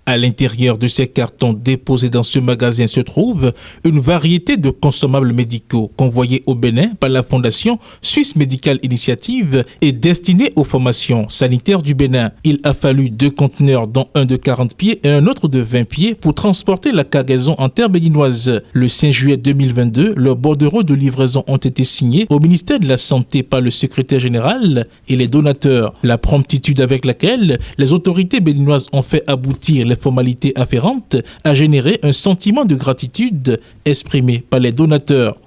À l'intérieur de ces cartons déposés dans ce magasin se trouve une variété de consommables médicaux convoyés au Bénin par la Fondation Suisse Médicale Initiative et destinés aux formations sanitaires du Bénin. Il a fallu 2 conteneurs, dont un de 40 pieds et un autre de 20 pieds, pour transporter la cargaison en terre béninoise. Le 5 juillet 2022, leurs bordereaux de livraison ont été signés au ministère de la Santé par le secrétaire général et les donateurs. La promptitude avec laquelle les autorités béninoises ont fait aboutir les formalités afférentes a généré un sentiment de gratitude exprimé par les donateurs.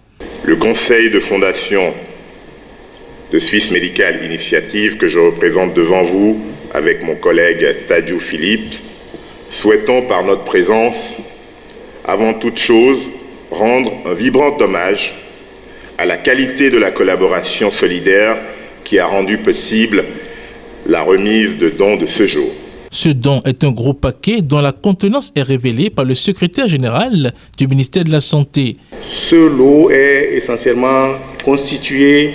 Le conseil de fondation de Suisse Médicale Initiative que je représente devant vous avec mon collègue Tadjou Philippe, souhaitons par notre présence, avant toute chose, rendre un vibrant hommage à la qualité de la collaboration solidaire qui a rendu possible la remise de dons de ce jour. Ce don est un gros paquet dont la contenance est révélée par le secrétaire général du ministère de la Santé. Ce lot est essentiellement constitué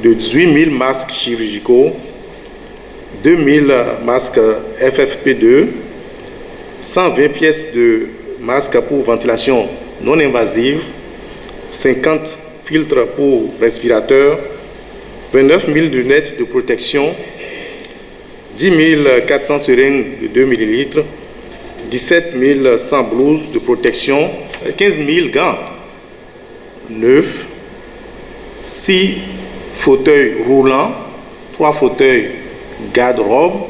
de 18 000 masques chirurgicaux, 2 000 masques FFP2, 120 pièces de masques pour ventilation non invasive, 50 filtres pour respirateurs, 29 000 lunettes de protection, 10 400 seringues de 2 ml, 17 100 blouses de protection, 15 000 gants neufs, 6 fauteuils roulants, 3 fauteuils garde-robe,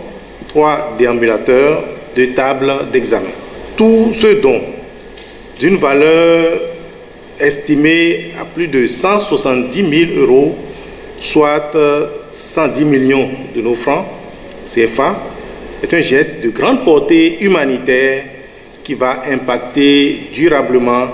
3 déambulateurs, 2 tables d'examen. Tout ce don, d'une valeur estimée à plus de 170 000 euros, soit 110 millions de nos francs CFA, est un geste de grande portée humanitaire qui va impacter durablement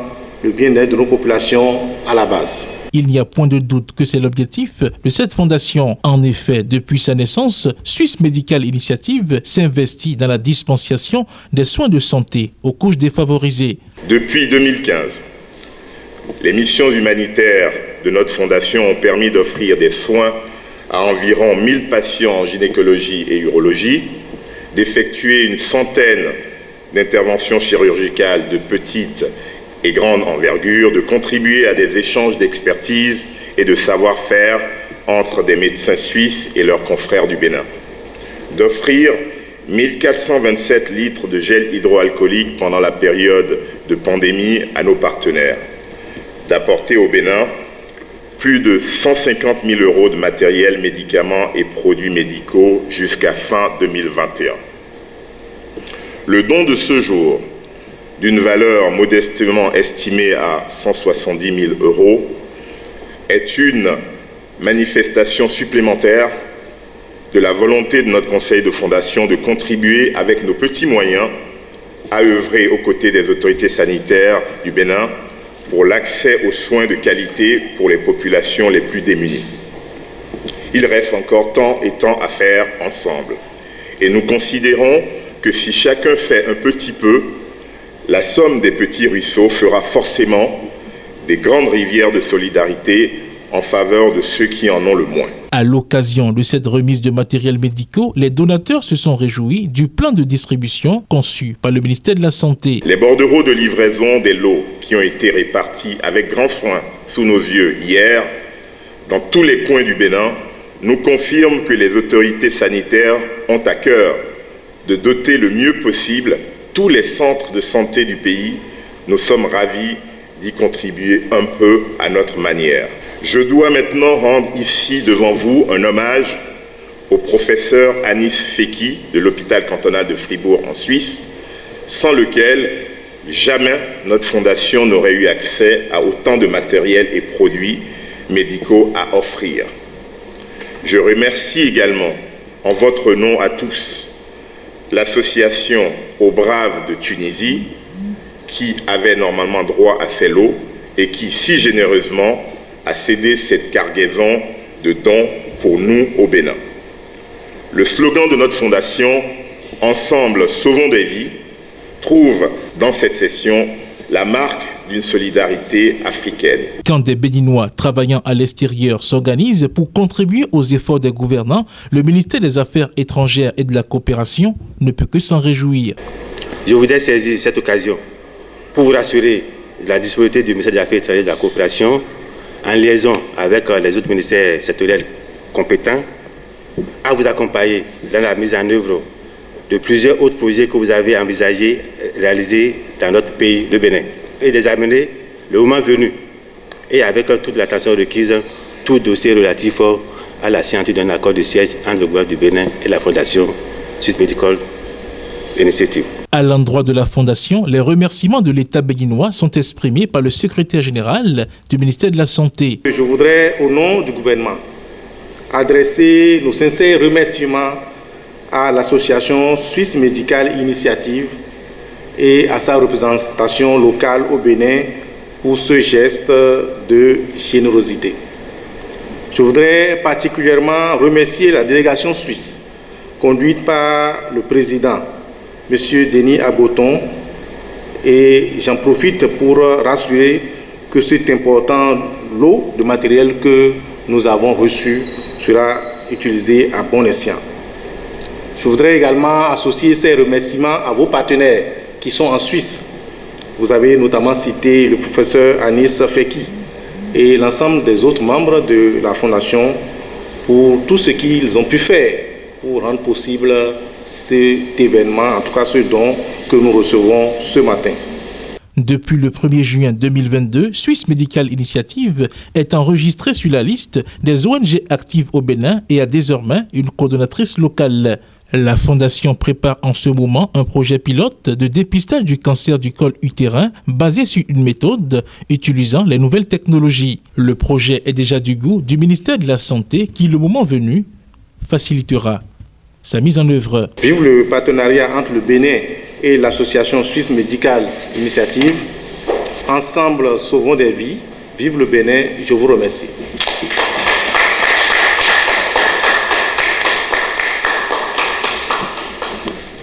le bien-être de nos populations à la base. Il n'y a point de doute que c'est l'objectif de cette fondation. En effet, depuis sa naissance, Suisse Médicale Initiative s'investit dans la dispensation des soins de santé aux couches défavorisées. Depuis 2015, les missions humanitaires de notre fondation ont permis d'offrir des soins à environ 1000 patients en gynécologie et urologie, d'effectuer une centaine d'interventions chirurgicales de petite et grande envergure, de contribuer à des échanges d'expertise et de savoir-faire entre des médecins suisses et leurs confrères du Bénin, d'offrir 1427 litres de gel hydroalcoolique pendant la période de pandémie à nos partenaires, d'apporter au Bénin plus de 150 000 euros de matériel, médicaments et produits médicaux jusqu'à fin 2021. Le don de ce jour, d'une valeur modestement estimée à 170 000 euros, est une manifestation supplémentaire de la volonté de notre conseil de fondation de contribuer avec nos petits moyens à œuvrer aux côtés des autorités sanitaires du Bénin pour l'accès aux soins de qualité pour les populations les plus démunies. Il reste encore tant et tant à faire ensemble. Et nous considérons que si chacun fait un petit peu, la somme des petits ruisseaux fera forcément des grandes rivières de solidarité en faveur de ceux qui en ont le moins. À l'occasion de cette remise de matériel médicaux, les donateurs se sont réjouis du plan de distribution conçu par le ministère de la Santé. Les bordereaux de livraison des lots qui ont été répartis avec grand soin sous nos yeux hier, dans tous les coins du Bénin, nous confirment que les autorités sanitaires ont à cœur de doter le mieux possible tous les centres de santé du pays. Nous sommes ravis d'y contribuer un peu à notre manière. Je dois maintenant rendre ici devant vous un hommage au professeur Anis Feki de l'hôpital cantonal de Fribourg en Suisse, sans lequel jamais notre fondation n'aurait eu accès à autant de matériel et produits médicaux à offrir. Je remercie également, en votre nom à tous, l'association Aux Braves de Tunisie, qui avait normalement droit à ces lots et qui, si généreusement, a cédé cette cargaison de dons pour nous au Bénin. Le slogan de notre fondation, « Ensemble, sauvons des vies », trouve dans cette session la marque d'une solidarité africaine. Quand des Béninois travaillant à l'extérieur s'organisent pour contribuer aux efforts des gouvernants, le ministère des Affaires étrangères et de la coopération ne peut que s'en réjouir. Je voudrais saisir cette occasion pour vous rassurer de la disponibilité du ministère des Affaires étrangères et de la Coopération, en liaison avec les autres ministères sectoriels compétents, à vous accompagner dans la mise en œuvre de plusieurs autres projets que vous avez envisagé réaliser dans notre pays, le Bénin, et d'examiner le moment venu et avec toute l'attention requise, tout dossier relatif à la signature d'un accord de siège entre le gouvernement du Bénin et la Fondation Swiss Medical Initiative. À l'endroit de la Fondation, les remerciements de l'État béninois sont exprimés par le secrétaire général du ministère de la Santé. Je voudrais, au nom du gouvernement, adresser nos sincères remerciements à l'association Swiss Medical Initiative et à sa représentation locale au Bénin pour ce geste de générosité. Je voudrais particulièrement remercier la délégation suisse, conduite par le président, M. Denis Aboton, et j'en profite pour rassurer que cet important lot de matériel que nous avons reçu sera utilisé à bon escient. Je voudrais également associer ces remerciements à vos partenaires qui sont en Suisse. Vous avez notamment cité le professeur Anis Feki et l'ensemble des autres membres de la Fondation pour tout ce qu'ils ont pu faire pour rendre possible cet événement, en tout cas ce don que nous recevons ce matin. Depuis le 1er juin 2022, Swiss Medical Initiative est enregistrée sur la liste des ONG actives au Bénin et a désormais une coordonnatrice locale. La Fondation prépare en ce moment un projet pilote de dépistage du cancer du col utérin basé sur une méthode utilisant les nouvelles technologies. Le projet est déjà du goût du ministère de la Santé qui, le moment venu, facilitera sa mise en œuvre. Vive le partenariat entre le Bénin et l'association Swiss Medical Initiative. Ensemble, sauvons des vies. Vive le Bénin. Je vous remercie.